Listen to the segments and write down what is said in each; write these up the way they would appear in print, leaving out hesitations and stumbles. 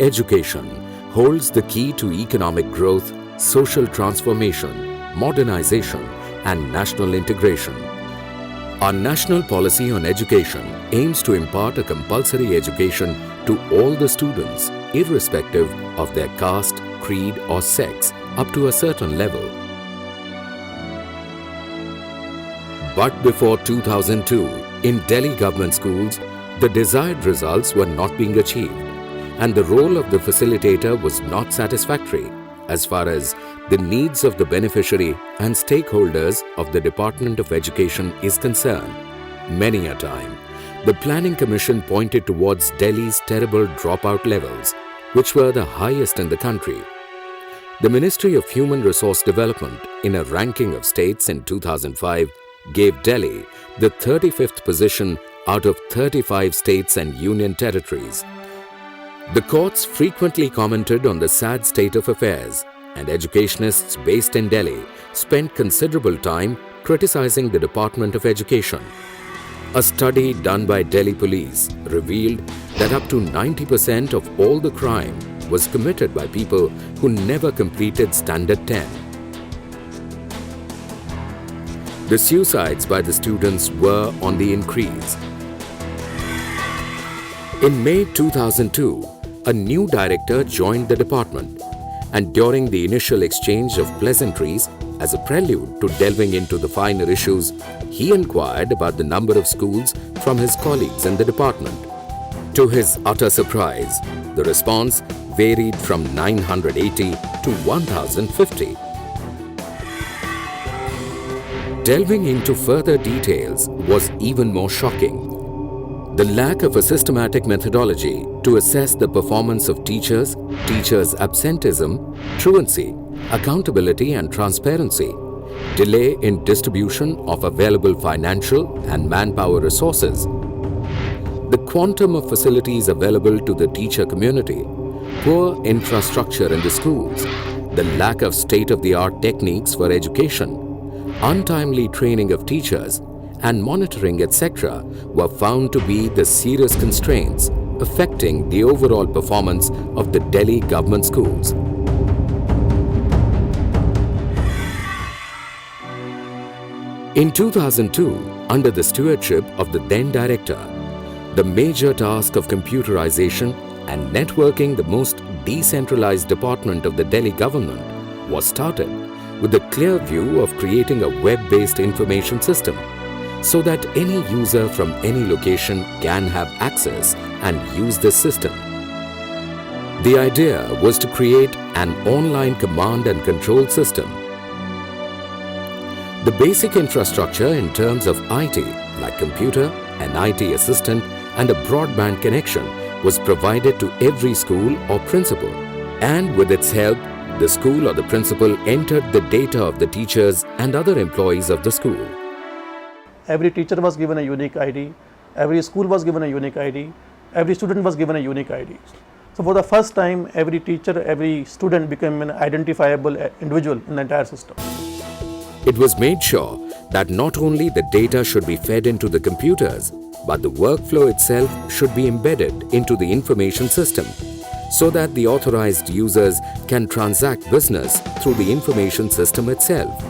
education holds the key to economic growth, social transformation, modernization, and national integration. Our national policy on education aims to impart a compulsory education to all the students, irrespective of their caste, creed, or sex, up to a certain level. But before 2002, in Delhi government schools, the desired results were not being achieved, and the role of the facilitator was not satisfactory as far as the needs of the beneficiary and stakeholders of the Department of Education is concerned. Many a time, the Planning Commission pointed towards Delhi's terrible dropout levels, which were the highest in the country. The Ministry of Human Resource Development, in a ranking of states in 2005, gave Delhi the 35th position out of 35 states and union territories. The courts frequently commented on the sad state of affairs, and educationists based in Delhi spent considerable time criticizing the Department of Education. A study done by Delhi Police revealed that up to 90% of all the crime was committed by people who never completed Standard 10. The suicides by the students were on the increase. In May 2002, a new director joined the department, and during the initial exchange of pleasantries, as a prelude to delving into the finer issues, he inquired about the number of schools from his colleagues in the department. To his utter surprise, the response varied from 980 to 1050. Delving into further details was even more shocking. The lack of a systematic methodology to assess the performance of teachers, teachers' absenteeism, truancy, accountability and transparency, delay in distribution of available financial and manpower resources, the quantum of facilities available to the teacher community, poor infrastructure in the schools, the lack of state-of-the-art techniques for education, untimely training of teachers, and monitoring, etc., were found to be the serious constraints affecting the overall performance of the Delhi government schools. In 2002, under the stewardship of the then director, the major task of computerization and networking the most decentralized department of the Delhi government was started with the clear view of creating a web-based information system so that any user from any location can have access and use this system. The idea was to create an online command and control system. The basic infrastructure in terms of IT, like computer, an IT assistant, and a broadband connection was provided to every school or principal, and with its help, the school or the principal entered the data of the teachers and other employees of the school. Every teacher was given a unique ID, every school was given a unique ID, every student was given a unique ID. So for the first time, every teacher, every student became an identifiable individual in the entire system. It was made sure that not only the data should be fed into the computers, but the workflow itself should be embedded into the information system, so that the authorized users can transact business through the information system itself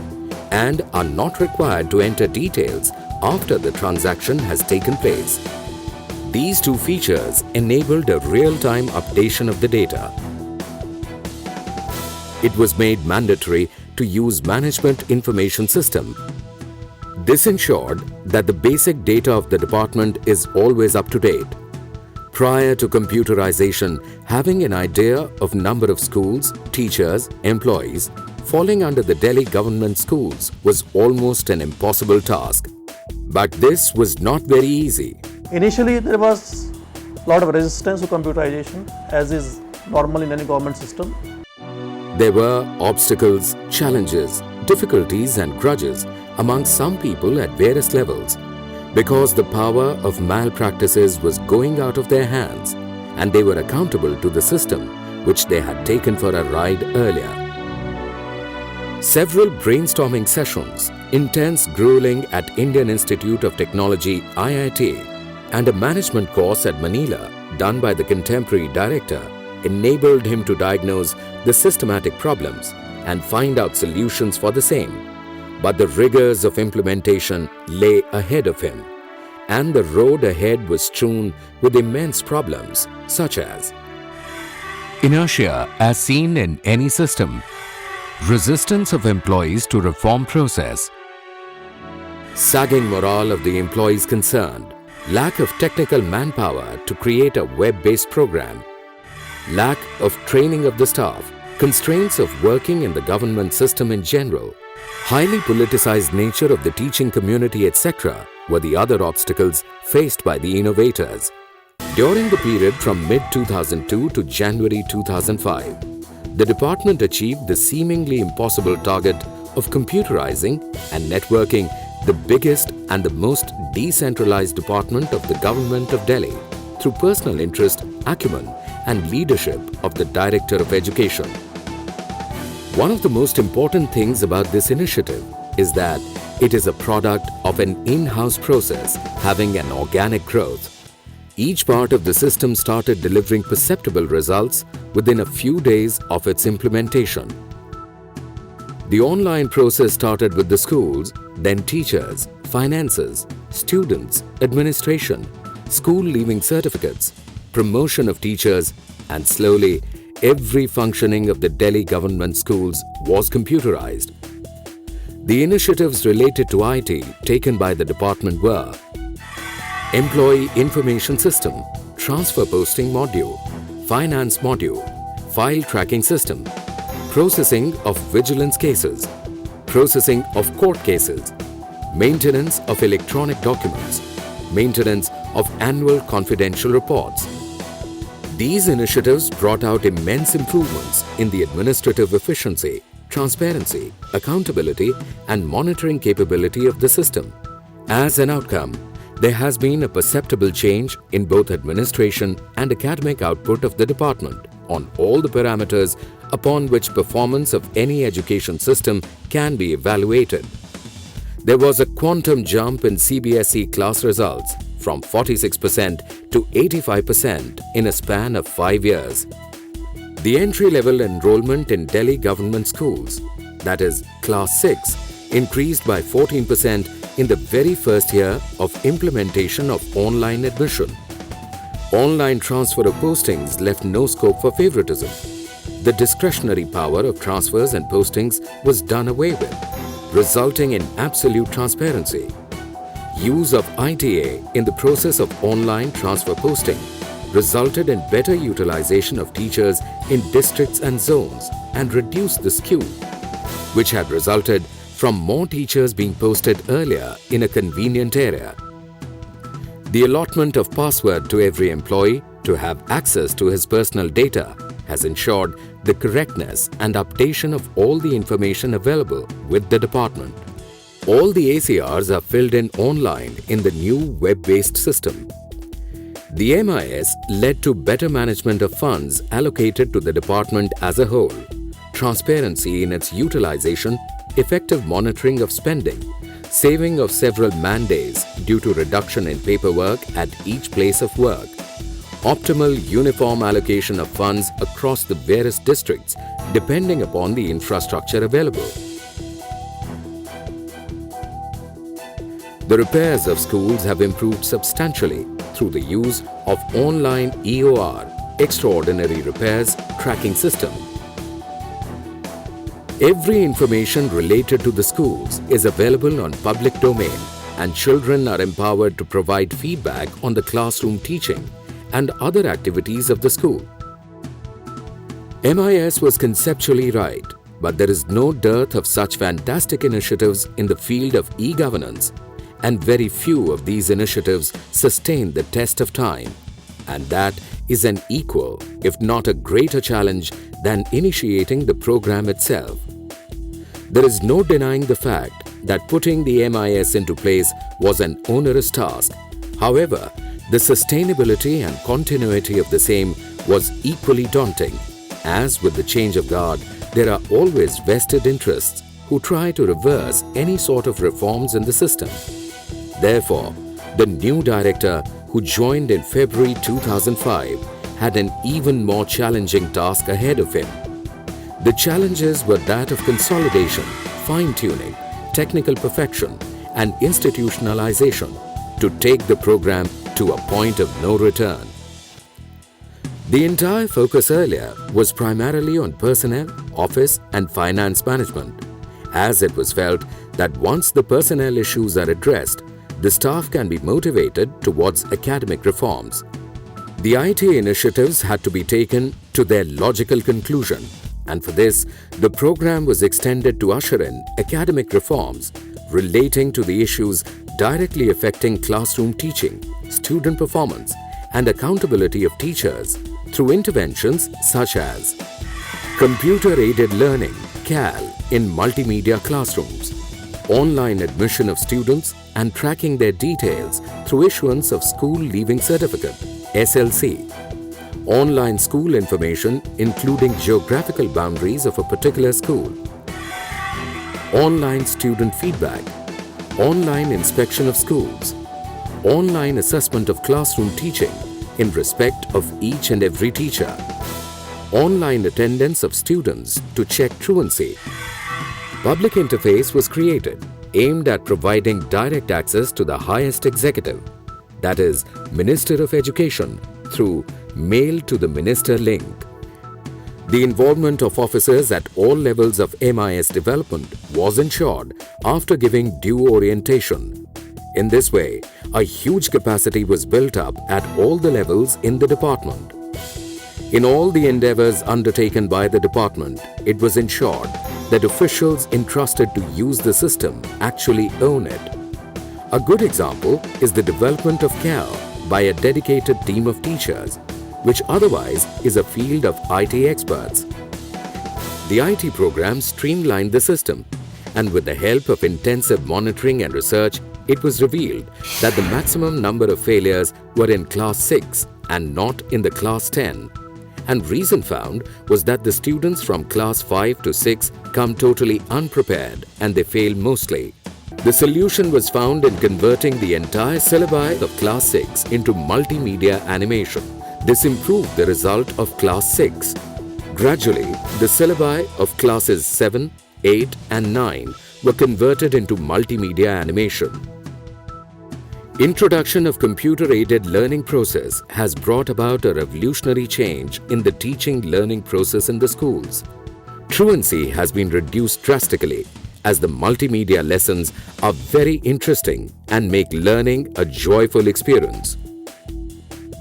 and are not required to enter details after the transaction has taken place. These two features enabled a real-time updation of the data. It was made mandatory to use Management Information System. This ensured that the basic data of the department is always up to date. Prior to computerization, having an idea of number of schools, teachers, employees falling under the Delhi government schools was almost an impossible task. But this was not very easy. Initially, there was a lot of resistance to computerization, as is normal in any government system. There were obstacles, challenges, difficulties and grudges among some people at various levels, because the power of malpractices was going out of their hands and they were accountable to the system which they had taken for a ride earlier. Several brainstorming sessions, intense grueling at Indian Institute of Technology (IIT) and a management course at Manila done by the contemporary director enabled him to diagnose the systematic problems and find out solutions for the same. But the rigors of implementation lay ahead of him, and the road ahead was strewn with immense problems such as inertia as seen in any system, resistance of employees to reform process, sagging morale of the employees concerned, lack of technical manpower to create a web-based program, lack of training of the staff, constraints of working in the government system in general, highly politicized nature of the teaching community, etc. were the other obstacles faced by the innovators. During the period from mid-2002 to January 2005, the department achieved the seemingly impossible target of computerizing and networking the biggest and the most decentralized department of the government of Delhi through personal interest, acumen and leadership of the Director of Education. One of the most important things about this initiative is that it is a product of an in-house process having an organic growth. Each part of the system started delivering perceptible results within a few days of its implementation. The online process started with the schools, then teachers, finances, students, administration, school leaving certificates, promotion of teachers, and slowly every functioning of the Delhi government schools was computerized. The initiatives related to IT taken by the department were Employee Information System, Transfer Posting Module, Finance Module, File Tracking System, Processing of Vigilance Cases, Processing of Court Cases, Maintenance of Electronic Documents, Maintenance of Annual Confidential Reports. These initiatives brought out immense improvements in the administrative efficiency, transparency, accountability, and monitoring capability of the system. As an outcome, there has been a perceptible change in both administration and academic output of the department on all the parameters upon which performance of any education system can be evaluated. There was a quantum jump in CBSE class results from 46% to 85% in a span of 5 years. The entry-level enrollment in Delhi government schools, that is Class 6, increased by 14% in the very first year of implementation of online admission. Online transfer of postings left no scope for favoritism. The discretionary power of transfers and postings was done away with, resulting in absolute transparency. Use of ITA in the process of online transfer posting resulted in better utilization of teachers in districts and zones and reduced the skew, which had resulted from more teachers being posted earlier in a convenient area. The allotment of password to every employee to have access to his personal data has ensured the correctness and updation of all the information available with the department. All the ACRs are filled in online in the new web-based system. The MIS led to better management of funds allocated to the department as a whole, transparency in its utilization, effective monitoring of spending, saving of several man-days due to reduction in paperwork at each place of work, optimal uniform allocation of funds across the various districts depending upon the infrastructure available. The repairs of schools have improved substantially through the use of online EOR, Extraordinary Repairs Tracking System. Every information related to the schools is available on public domain, and children are empowered to provide feedback on the classroom teaching and other activities of the school. MIS was conceptually right, but there is no dearth of such fantastic initiatives in the field of e-governance, and very few of these initiatives sustain the test of time, and that is an equal, if not a greater challenge than initiating the program itself. There is no denying the fact that putting the MIS into place was an onerous task. However, the sustainability and continuity of the same was equally daunting. As with the change of guard, there are always vested interests who try to reverse any sort of reforms in the system. Therefore, the new director, who joined in February 2005, had an even more challenging task ahead of him. The challenges were that of consolidation, fine-tuning, technical perfection, and institutionalization to take the program to a point of no return. The entire focus earlier was primarily on personnel, office, and finance management, as it was felt that once the personnel issues are addressed, the staff can be motivated towards academic reforms. The IT initiatives had to be taken to their logical conclusion, and for this, the program was extended to usher in academic reforms relating to the issues directly affecting classroom teaching, student performance, and accountability of teachers through interventions such as computer-aided learning (CAL) in multimedia classrooms, online admission of students and tracking their details through issuance of School Leaving Certificate (SLC), online school information including geographical boundaries of a particular school, online student feedback, online inspection of schools, online assessment of classroom teaching in respect of each and every teacher, online attendance of students to check truancy. Public interface was created aimed at providing direct access to the highest executive, that is, Minister of Education, through Mail to the Minister link. The involvement of officers at all levels of MIS development was ensured after giving due orientation. In this way, a huge capacity was built up at all the levels in the department. In all the endeavors undertaken by the department, it was ensured that officials entrusted to use the system actually own it. A good example is the development of CAL by a dedicated team of teachers, which otherwise is a field of IT experts. The IT program streamlined the system, and with the help of intensive monitoring and research, it was revealed that the maximum number of failures were in class 6 and not in the class 10. And reason found was that the students from class 5 to 6 come totally unprepared and they fail mostly. The solution was found in converting the entire syllabi of class 6 into multimedia animation. This improved the result of class 6. Gradually, the syllabi of classes 7, 8 and 9 were converted into multimedia animation. Introduction of computer-aided learning process has brought about a revolutionary change in the teaching learning process in the schools. Truancy has been reduced drastically as the multimedia lessons are very interesting and make learning a joyful experience.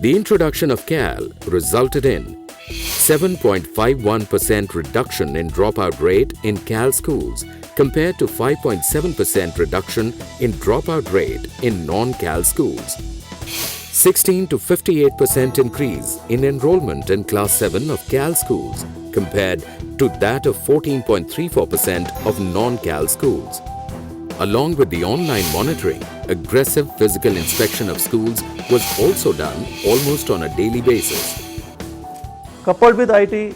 The introduction of CAL resulted in 7.51% reduction in dropout rate in CAL schools compared to 5.7% reduction in dropout rate in non-CAL schools. 16 to 58% increase in enrollment in class 7 of CAL schools compared to that of 14.34% of non-CAL schools. Along with the online monitoring, aggressive physical inspection of schools was also done almost on a daily basis. Coupled with IT,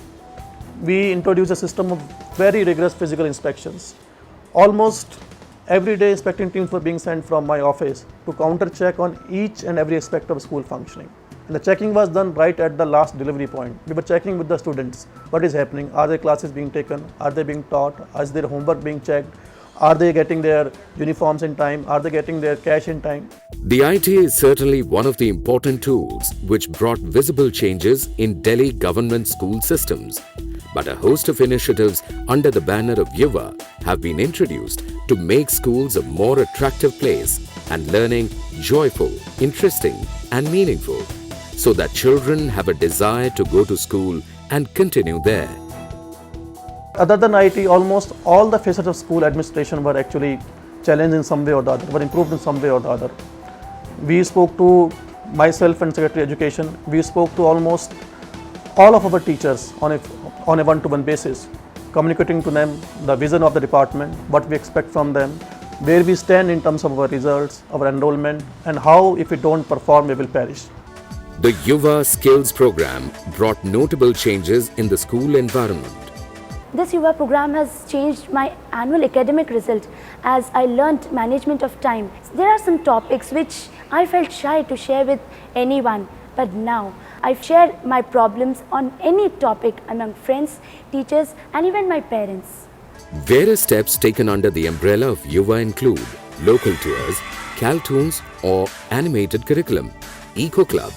we introduced a system of very rigorous physical inspections. Almost every day inspecting teams were being sent from my office to counter-check on each and every aspect of school functioning. And the checking was done right at the last delivery point. We were checking with the students, what is happening, are their classes being taken, are they being taught, is their homework being checked, are they getting their uniforms in time, are they getting their cash in time. The IT is certainly one of the important tools which brought visible changes in Delhi government school systems. But a host of initiatives under the banner of Yuva have been introduced to make schools a more attractive place and learning joyful, interesting and meaningful, so that children have a desire to go to school and continue there. Other than IT, almost all the facets of school administration were actually challenged in some way or the other, were improved in some way or the other. We spoke to myself and Secretary Education, we spoke to almost all of our teachers on a one-to-one basis, communicating to them the vision of the department, what we expect from them, where we stand in terms of our results, our enrollment, and how if we don't perform, we will perish. The Yuva Skills program brought notable changes in the school environment. This Yuva program has changed my annual academic result as I learnt management of time. There are some topics which I felt shy to share with anyone, But now I share my problems on any topic among friends, teachers and even my parents. Various steps taken under the umbrella of Yuva include local tours, Caltoons or animated curriculum, Eco Club,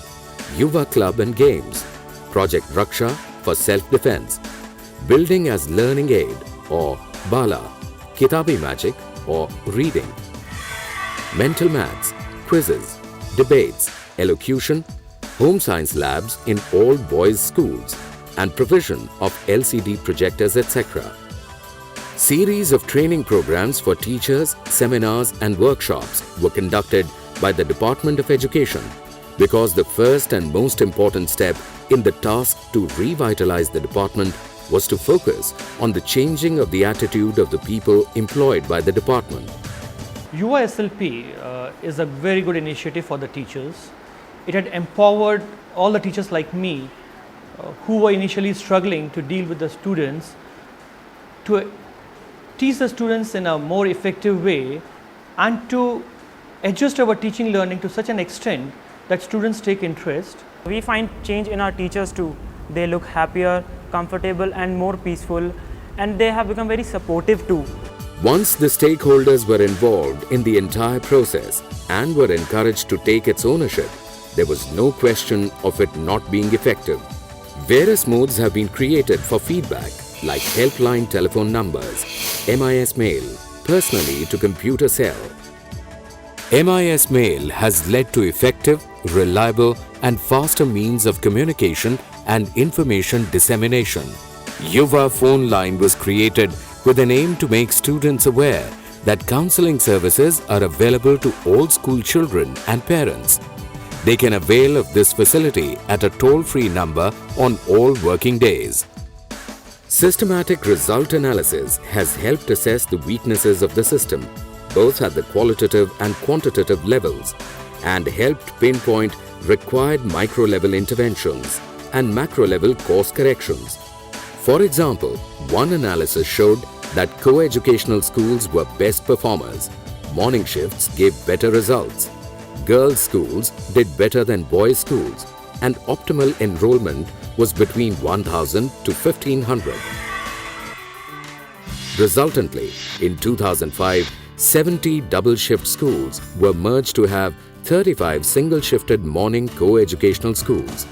Yuva Club and games, Project Raksha for self-defense, building as learning aid or Bala, Kitabi magic or reading, mental maths, quizzes, debates, elocution, home science labs in all boys' schools and provision of LCD projectors etc. Series of training programs for teachers, seminars and workshops were conducted by the Department of Education because the first and most important step in the task to revitalize the department was to focus on the changing of the attitude of the people employed by the department. Yuva SLP is a very good initiative for the teachers. It had empowered all the teachers like me who were initially struggling to deal with the students to teach the students in a more effective way and to adjust our teaching learning to such an extent that students take interest. We find change in our teachers too. They look happier, comfortable and more peaceful, and they have become very supportive too. Once the stakeholders were involved in the entire process and were encouraged to take its ownership, there was no question of it not being effective. Various modes have been created for feedback like helpline telephone numbers, MIS mail, personally to computer cell. MIS mail has led to effective, reliable and faster means of communication and information dissemination. Yuva phone line was created with an aim to make students aware that counseling services are available to all school children and parents. They can avail of this facility at a toll-free number on all working days. Systematic result analysis has helped assess the weaknesses of the system, both at the qualitative and quantitative levels, and helped pinpoint required micro-level interventions and macro-level course corrections. For example, one analysis showed that co-educational schools were best performers, morning shifts gave better results, girls' schools did better than boys' schools, and optimal enrollment was between 1,000 to 1,500. Resultantly, in 2005, 70 double-shift schools were merged to have 35 single-shifted morning co-educational schools.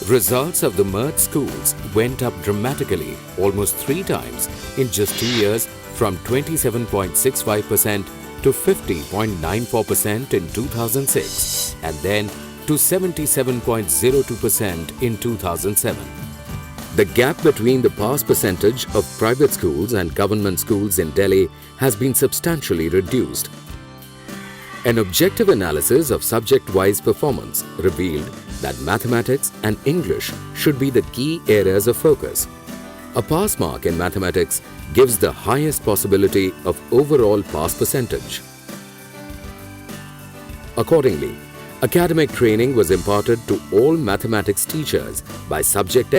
Results of the merged schools went up dramatically, almost 3 times in just 2 years, from 27.65% to 50.94% in 2006 and then to 77.02% in 2007. The gap between the pass percentage of private schools and government schools in Delhi has been substantially reduced. An objective analysis of subject-wise performance revealed that mathematics and English should be the key areas of focus. A pass mark in mathematics gives the highest possibility of overall pass percentage. Accordingly, academic training was imparted to all mathematics teachers by subject